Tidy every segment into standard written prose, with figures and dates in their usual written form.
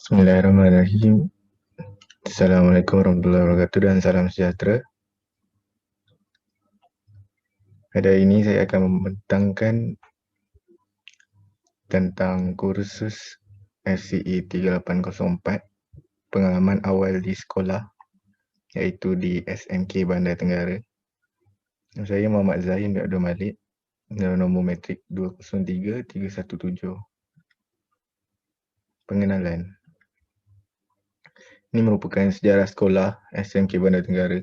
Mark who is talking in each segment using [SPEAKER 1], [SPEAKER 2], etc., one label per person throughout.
[SPEAKER 1] Bismillahirrahmanirrahim. Assalamualaikum warahmatullahi wabarakatuh dan salam sejahtera. Pada hari ini saya akan membentangkan tentang kursus FCE 3804 pengalaman awal di sekolah, iaitu di SMK Bandar Tenggara. Saya Muhammad Zahim bin Abdul Malik, nombor matrik 203317. Pengenalan. Ini merupakan sejarah sekolah SMK Bandar Tenggara.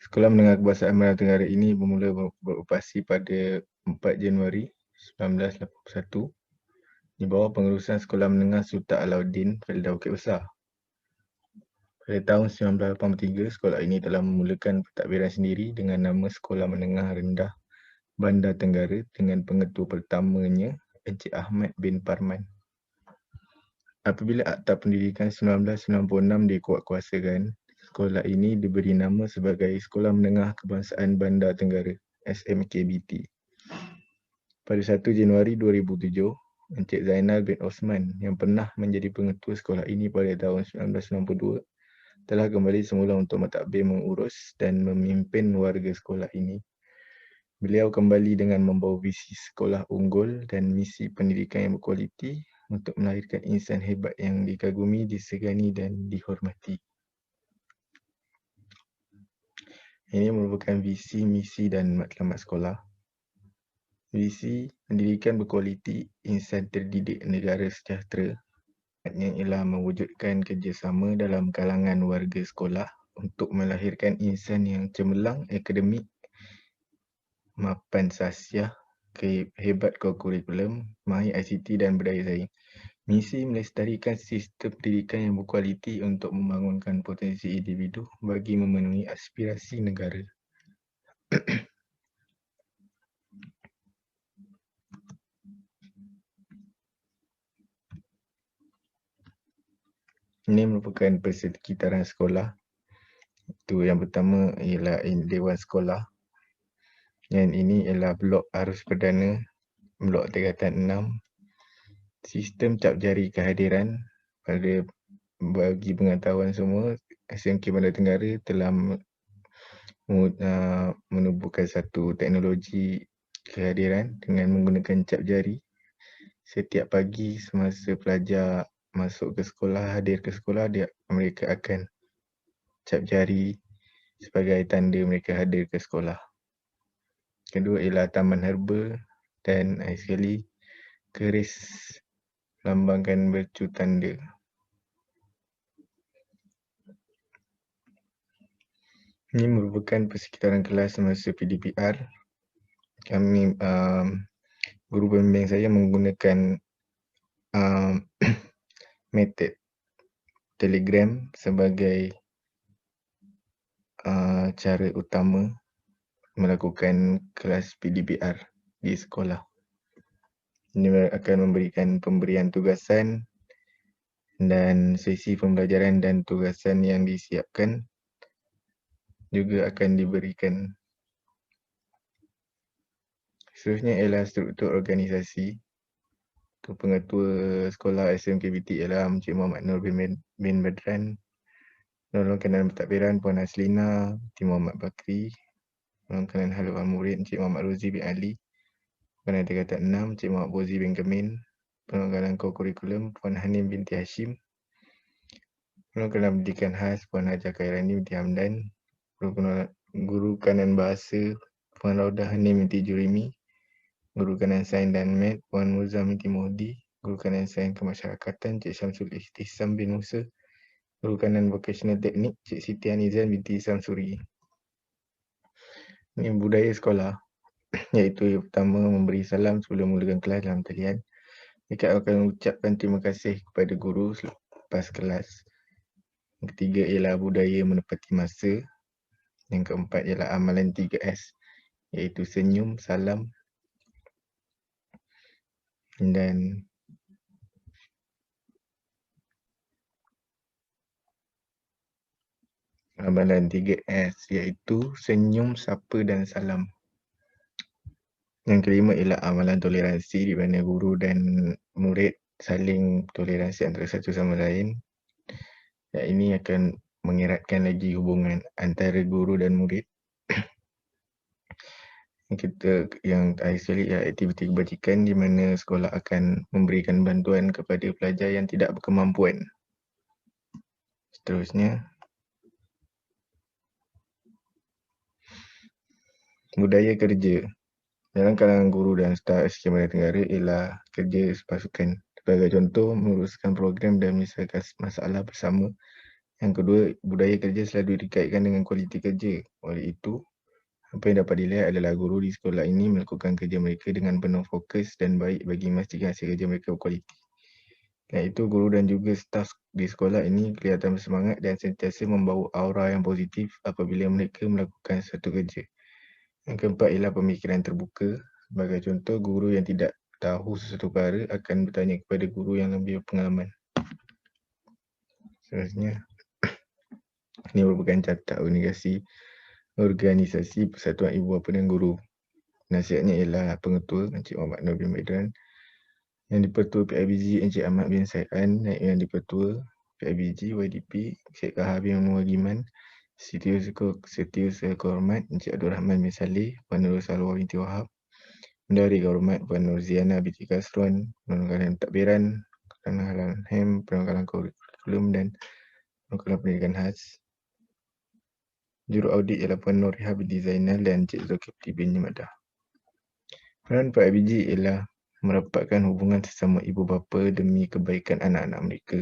[SPEAKER 1] Sekolah Menengah Kebahasaan Bandar Tenggara ini bermula beroperasi pada 4 Januari 1981 di bawah pengurusan Sekolah Menengah Sultan Alauddin Felda Bukit Besar. Pada tahun 1983, sekolah ini telah memulakan pentadbiran sendiri dengan nama Sekolah Menengah Rendah Bandar Tenggara dengan pengetua pertamanya Encik Ahmad bin Parman. Apabila Akta Pendidikan 1996 dikuatkuasakan, sekolah ini diberi nama sebagai Sekolah Menengah Kebangsaan Bandar Tenggara SMKBT. Pada 1 Januari 2007, Encik Zainal bin Osman yang pernah menjadi pengetua sekolah ini pada tahun 1992 telah kembali semula untuk mentadbir, mengurus dan memimpin warga sekolah ini. Beliau kembali dengan membawa visi sekolah unggul dan misi pendidikan yang berkualiti untuk melahirkan insan hebat yang dikagumi, disegani dan dihormati. Ini merupakan visi, misi dan matlamat sekolah. Visi pendidikan berkualiti, insan terdidik, negara sejahtera. Maksudnya ialah mewujudkan kerjasama dalam kalangan warga sekolah untuk melahirkan insan yang cemerlang, akademik, mapan sasiah, hebat kurikulum, mahir ICT dan berdaya saing. Misi melestarikan sistem pendidikan yang berkualiti untuk membangunkan potensi individu bagi memenuhi aspirasi negara. Ini merupakan persekitaran sekolah. Itu yang pertama ialah Dewan Sekolah. Yang ini ialah blok arus perdana, blok tingkatan 6. Sistem cap jari kehadiran. Pada bagi pengetahuan semua, SMK Bandar Tenggara telah menubuhkan satu teknologi kehadiran dengan menggunakan cap jari. Setiap pagi semasa pelajar masuk ke sekolah, hadir ke sekolah, mereka akan cap jari sebagai tanda mereka hadir ke sekolah. Kedua ialah taman herba dan sekali keris melambangkan bercu tanda. Ini merupakan persekitaran kelas semasa PDPR. Kami, guru pembimbing saya menggunakan metod Telegram sebagai cara utama melakukan kelas PDPR di sekolah. Ini akan memberikan pemberian tugasan dan sesi pembelajaran dan tugasan yang disiapkan juga akan diberikan. Seterusnya ialah struktur organisasi. Pengetua sekolah SMKBT ialah Encik Muhammad Nur bin Badran. Penolong kanan pentadbiran Puan Aslina, Encik Muhammad Bakri. Penolong kanan haluan murid Encik Muhammad Rozi bin Ali. Kanan tingkatan 6 Encik Muhammad Bozi bin Kemin. Penolong kanan kurikulum Puan Hanim binti Hashim. Penolong kanan pendidikan khas Puan Hajar Khairani binti Hamdan. Guru kanan bahasa Puan Raudah Hanim binti Jurimi. Guru kanan sains dan mat Puan Muzam binti Mohdi. Guru kanan sains kemasyarakatan Cik Syamsul Ihtisam bin Musa. Guru kanan vocational teknik Cik Siti Anizan binti Samsuri. Ini budaya sekolah, iaitu yang pertama memberi salam sebelum mulakan kelas dalam talian. Mereka akan mengucapkan terima kasih kepada guru selepas kelas. Yang ketiga ialah budaya menepati masa. Yang keempat ialah amalan 3S, iaitu senyum, salam dan amalan 3S iaitu senyum, sapa dan salam. Yang kelima ialah amalan toleransi di mana guru dan murid saling toleransi antara satu sama lain. Dan ini akan mengeratkan lagi hubungan antara guru dan murid. Yang terakhir sekali ialah aktiviti kebajikan di mana sekolah akan memberikan bantuan kepada pelajar yang tidak berkemampuan. Seterusnya, budaya kerja. Dalam kalangan guru dan staf SK Malaysia Tenggara ialah kerja sepasukan. Sebagai contoh, menguruskan program dan menyelesaikan masalah bersama. Yang kedua, budaya kerja selalu dikaitkan dengan kualiti kerja. Oleh itu, apa yang dapat dilihat adalah guru di sekolah ini melakukan kerja mereka dengan penuh fokus dan baik bagi memastikan hasil kerja mereka berkualiti. Dan itu, guru dan juga staf di sekolah ini kelihatan bersemangat dan sentiasa membawa aura yang positif apabila mereka melakukan satu kerja. Yang keempat ialah pemikiran terbuka. Sebagai contoh, guru yang tidak tahu sesuatu perkara akan bertanya kepada guru yang lebih berpengalaman. Seterusnya, ini merupakan catat organisasi Persatuan Ibu Bapa dan Guru. Nasihatnya ialah Pengetua Encik Muhammad Nur bin Maidran, Yang di-Pertua PIBG Encik Ahmad bin Saian, Naib Yang di-Pertua PIBG YDP Encik Kahar bin Muhagiman, Setiausaha Kehormat Encik Abdul Rahman bin Saleh, Puan Nur Salwa binti Wahab, Mendahari Kehormat Puan Nur Ziana binti Kasron, Penanggalan Takbiran, Penanggalan HEM, Penanggalan Kurikulum dan Penanggalan Pendidikan Khas. Juru audit ialah Puan Nur Riha binti Zainal dan Encik Zulkifli bin Madah. Peran PIBG ialah merapatkan hubungan sesama ibu bapa demi kebaikan anak-anak mereka.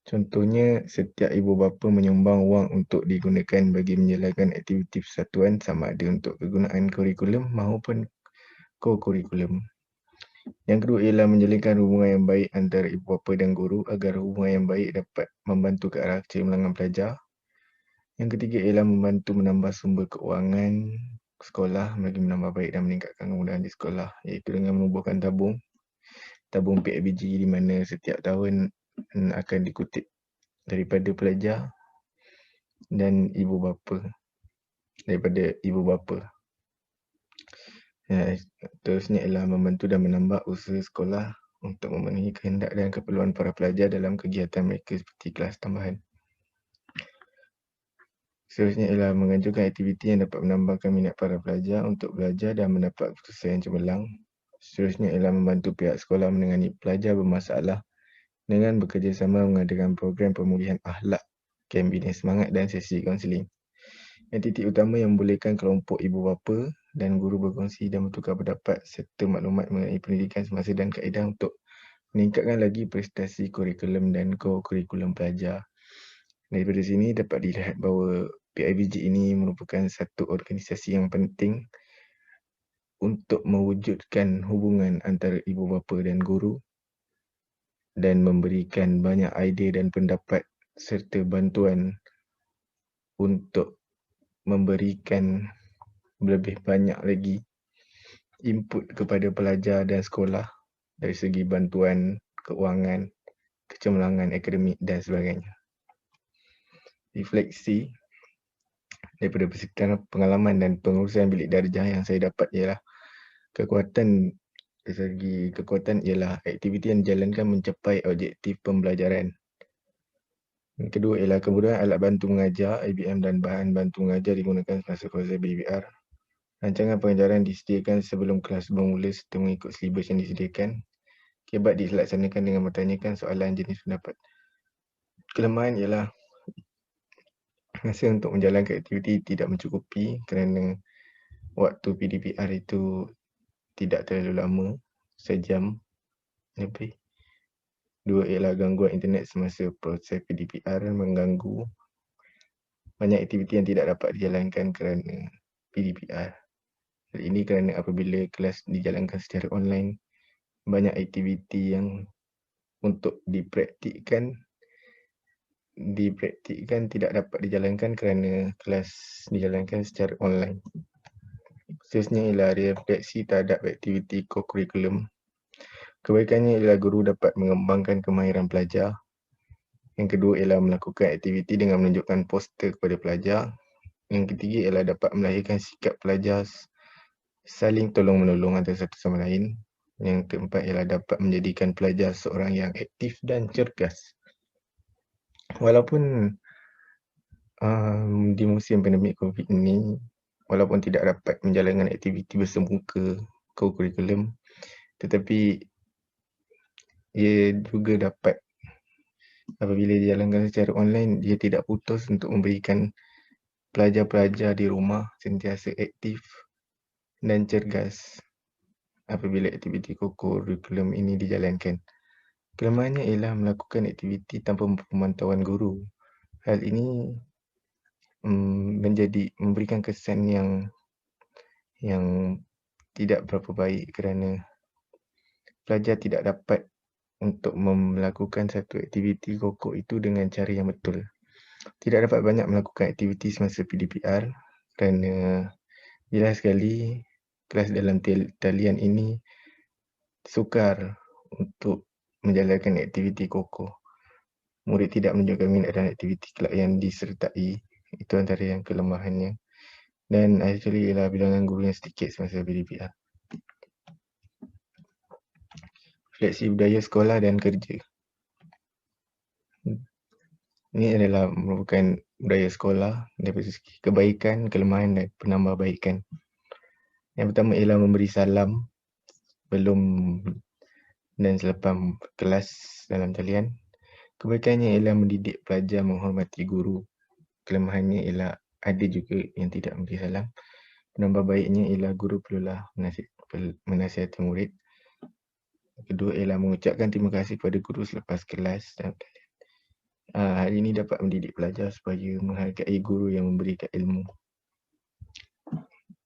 [SPEAKER 1] Contohnya, setiap ibu bapa menyumbang wang untuk digunakan bagi menjalankan aktiviti persatuan sama ada untuk kegunaan kurikulum maupun co-kurikulum. Yang kedua ialah menjalinkan hubungan yang baik antara ibu bapa dan guru agar hubungan yang baik dapat membantu ke arah kecemerlangan pelajar. Yang ketiga ialah membantu menambah sumber keuangan sekolah bagi menambah baik dan meningkatkan kemudahan di sekolah, iaitu dengan menubuhkan tabung PIBG di mana setiap tahun akan dikutip daripada pelajar dan ibu bapa. Terusnya ialah membantu dan menambah usaha sekolah untuk memenuhi kehendak dan keperluan para pelajar dalam kegiatan mereka seperti kelas tambahan. Seterusnya ialah mengajukan aktiviti yang dapat menambahkan minat para pelajar untuk belajar dan mendapat keputusan yang cemerlang. Seterusnya ialah membantu pihak sekolah menangani pelajar bermasalah dengan bekerjasama mengadakan program pemulihan akhlak, kem bina semangat dan sesi kaunseling. Titik utama yang membolehkan kelompok ibu bapa dan guru berkongsi dan bertukar pendapat serta maklumat mengenai pendidikan semasa dan kaedah untuk meningkatkan lagi prestasi kurikulum dan co-kurikulum pelajar. Daripada sini dapat dilihat bahawa PIBG ini merupakan satu organisasi yang penting untuk mewujudkan hubungan antara ibu bapa dan guru dan memberikan banyak idea dan pendapat serta bantuan untuk memberikan lebih banyak lagi input kepada pelajar dan sekolah dari segi bantuan, keuangan, kecemerlangan akademik dan sebagainya. Refleksi daripada persekitaran pengalaman dan pengurusan bilik darjah yang saya dapat ialah kekuatan ialah aktiviti yang dijalankan mencapai objektif pembelajaran. Yang kedua ialah kemudahan alat bantu mengajar, IBM dan bahan bantu mengajar digunakan semasa proses BBR. Rancangan pengajaran disediakan sebelum kelas bermula serta mengikut silibus yang disediakan. Kebat dilaksanakan dengan bertanyakan soalan jenis pendapat. Kelemahan ialah masa untuk menjalankan aktiviti tidak mencukupi kerana waktu PDPR itu tidak terlalu lama, sejam lebih. Dua ialah gangguan internet semasa proses PDPR mengganggu banyak aktiviti yang tidak dapat dijalankan kerana PDPR. Hal ini kerana apabila kelas dijalankan secara online, banyak aktiviti yang untuk dipraktikkan tidak dapat dijalankan kerana kelas dijalankan secara online. Seterusnya ialah refleksi terhadap aktiviti co-kurikulum. Kebaikannya ialah guru dapat mengembangkan kemahiran pelajar. Yang kedua ialah melakukan aktiviti dengan menunjukkan poster kepada pelajar. Yang ketiga ialah dapat melahirkan sikap pelajar saling tolong-menolong antara satu sama lain. Yang keempat ialah dapat menjadikan pelajar seorang yang aktif dan cergas. Walaupun di musim pandemik COVID ini, walaupun tidak dapat menjalankan aktiviti bersemuka co-curriculum, tetapi ia juga dapat apabila dijalankan secara online, dia tidak putus untuk memberikan pelajar-pelajar di rumah sentiasa aktif dan cergas apabila aktiviti co-curriculum ini dijalankan. Kelemahannya ialah melakukan aktiviti tanpa pemantauan guru. Hal ini memberikan kesan yang tidak berapa baik kerana pelajar tidak dapat untuk melakukan satu aktiviti kokok itu dengan cara yang betul. Tidak dapat banyak melakukan aktiviti semasa PDPR kerana jelas sekali kelas dalam talian ini sukar untuk menjalankan aktiviti kokok. Murid tidak menunjukkan minat dalam aktiviti kelab yang disertai. Itu antara yang kelemahannya. Dan actually ialah bilangan guru yang sedikit semasa PDPR. Refleksi budaya sekolah dan kerja. Ini adalah merupakan budaya sekolah daripada segi kebaikan, kelemahan dan penambahbaikan. Yang pertama ialah memberi salam sebelum dan selepas kelas dalam talian. Kebaikannya ialah mendidik pelajar menghormati guru. Kelemahannya ialah ada juga yang tidak memberi salam. Penambahbaiknya ialah guru perlulah menasihati murid. Kedua ialah mengucapkan terima kasih kepada guru selepas kelas dalam talian. Hal ini dapat mendidik pelajar supaya menghargai guru yang memberikan ilmu.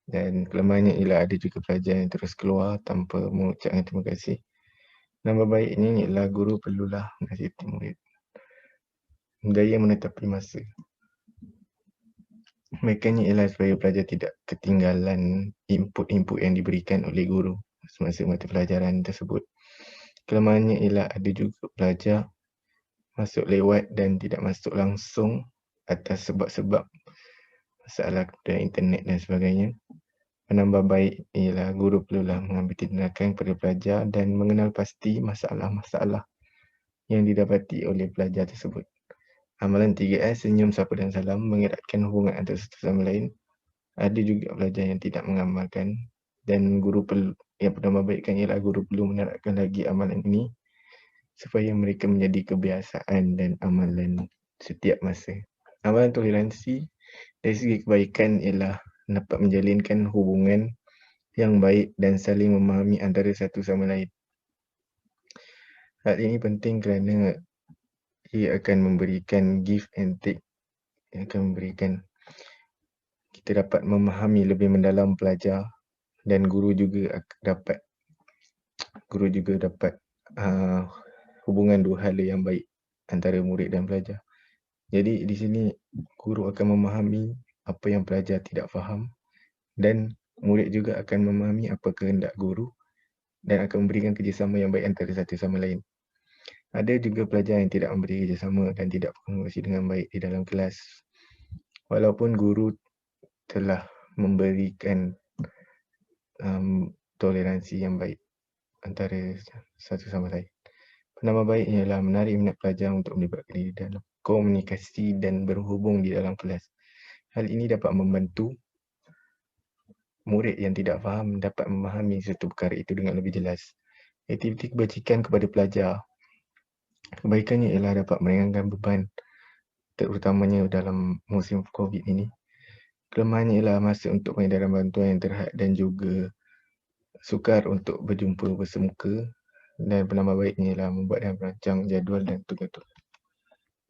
[SPEAKER 1] Dan kelemahannya ialah ada juga pelajar yang terus keluar tanpa mengucapkan terima kasih. Nama baiknya ialah guru perlulah menasihati murid. Daya menetapi masa. Kebaikannya ialah supaya pelajar tidak ketinggalan input-input yang diberikan oleh guru semasa mata pelajaran tersebut. Kelemahannya ialah ada juga pelajar masuk lewat dan tidak masuk langsung atas sebab-sebab masalah kemudahan internet dan sebagainya. Penambah baik ialah guru perlulah mengambil tindakan kepada pelajar dan mengenal pasti masalah-masalah yang didapati oleh pelajar tersebut. Amalan 3S, senyum, sapa dan salam mengeratkan hubungan antara satu sama lain. Ada juga pelajar yang tidak mengamalkan dan guru perlu, yang penambahbaikan ialah guru perlu menerapkan lagi amalan ini supaya mereka menjadi kebiasaan dan amalan setiap masa. Amalan toleransi dari segi kebaikan ialah dapat menjalinkan hubungan yang baik dan saling memahami antara satu sama lain. Hal ini penting kerana ia akan memberikan give and take. Ia akan memberikan kita dapat memahami lebih mendalam pelajar dan guru juga dapat hubungan dua hala yang baik antara murid dan pelajar. Jadi di sini guru akan memahami apa yang pelajar tidak faham dan murid juga akan memahami apa kehendak guru dan akan memberikan kerjasama yang baik antara satu sama lain. Ada juga pelajar yang tidak memberi kerjasama dan tidak berkomunikasi dengan baik di dalam kelas. Walaupun guru telah memberikan toleransi yang baik antara satu sama lain. Penambah baik ialah menarik minat pelajar untuk melibatkan diri dalam komunikasi dan berhubung di dalam kelas. Hal ini dapat membantu murid yang tidak faham dapat memahami satu perkara itu dengan lebih jelas. Aktiviti kebajikan kepada pelajar. Kebaikannya ialah dapat meringankan beban terutamanya dalam musim COVID ini. Kelemahannya ialah masa untuk pengedaran bantuan yang terhad dan juga sukar untuk berjumpa bersemuka. Dan penambah baiknya ialah membuat dan merancang jadual dan tugas-tugas.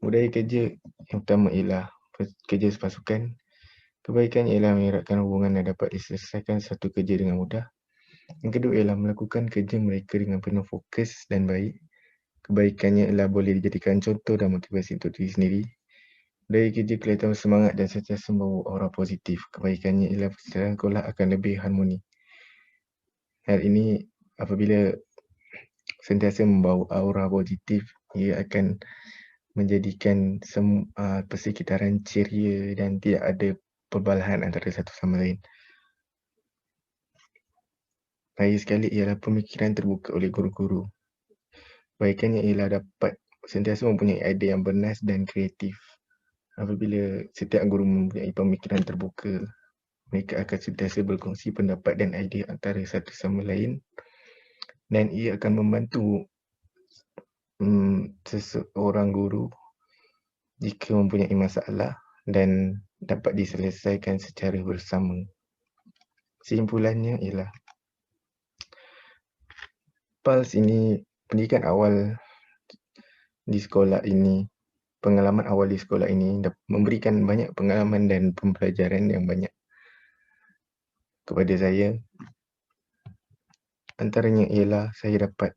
[SPEAKER 1] Budaya kerja yang pertama ialah kerja sepasukan. Kebaikan ialah mengeratkan hubungan dan dapat diselesaikan satu kerja dengan mudah. Yang kedua ialah melakukan kerja mereka dengan penuh fokus dan baik. Kebaikannya ialah boleh dijadikan contoh dan motivasi untuk diri sendiri. Budaya kerja kelihatan semangat dan sentiasa membawa aura positif. Kebaikannya ialah perjalanan sekolah akan lebih harmoni. Hal ini apabila sentiasa membawa aura positif, ia akan menjadikan persekitaran ceria dan tidak ada perbalahan antara satu sama lain. Lagi sekali ialah pemikiran terbuka oleh guru-guru. Kebaikannya ialah dapat sentiasa mempunyai idea yang bernas dan kreatif. Apabila setiap guru mempunyai pemikiran terbuka, mereka akan sentiasa berkongsi pendapat dan idea antara satu sama lain, dan ia akan membantu seseorang guru jika mempunyai masalah dan dapat diselesaikan secara bersama. Kesimpulannya ialah PALS ini, pendidikan awal di sekolah ini, pengalaman awal di sekolah ini memberikan banyak pengalaman dan pembelajaran yang banyak kepada saya. Antaranya ialah saya dapat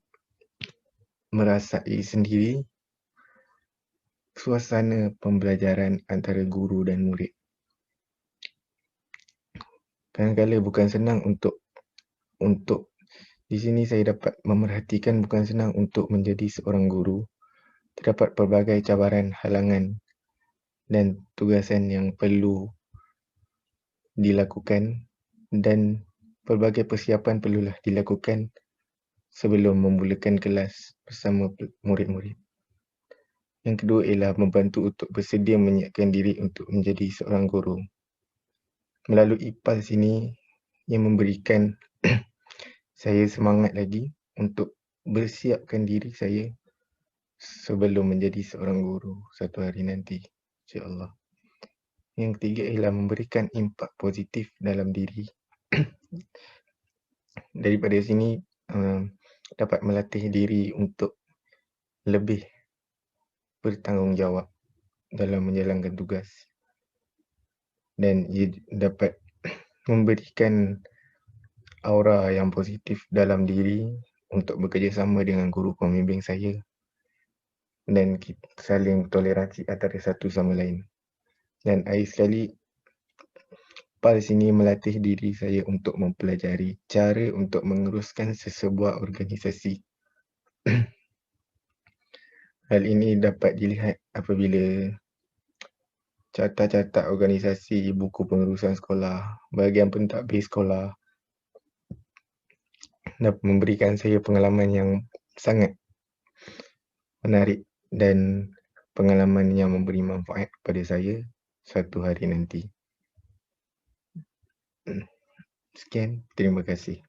[SPEAKER 1] merasai sendiri suasana pembelajaran antara guru dan murid. Kadang-kadang bukan senang untuk di sini saya dapat memerhatikan bukan senang untuk menjadi seorang guru. Terdapat pelbagai cabaran, halangan dan tugasan yang perlu dilakukan, dan pelbagai persiapan perlulah dilakukan sebelum memulakan kelas bersama murid-murid. Yang kedua ialah membantu untuk bersedia menyiapkan diri untuk menjadi seorang guru. Melalui PALS ini yang memberikan saya semangat lagi untuk bersiapkan diri saya sebelum menjadi seorang guru satu hari nanti, insya-Allah. Yang ketiga ialah memberikan impak positif dalam diri. Daripada sini dapat melatih diri untuk lebih bertanggungjawab dalam menjalankan tugas, dan ia dapat memberikan aura yang positif dalam diri untuk bekerjasama dengan guru pembimbing saya dan kita saling toleransi antara satu sama lain. Dan akhir sekali, PALS ini melatih diri saya untuk mempelajari cara untuk menguruskan sesebuah organisasi. Hal ini dapat dilihat apabila carta-carta organisasi, buku pengurusan sekolah, bahagian pentadbir sekolah dapat memberikan saya pengalaman yang sangat menarik dan pengalaman yang memberi manfaat kepada saya satu hari nanti. Sekian, terima kasih.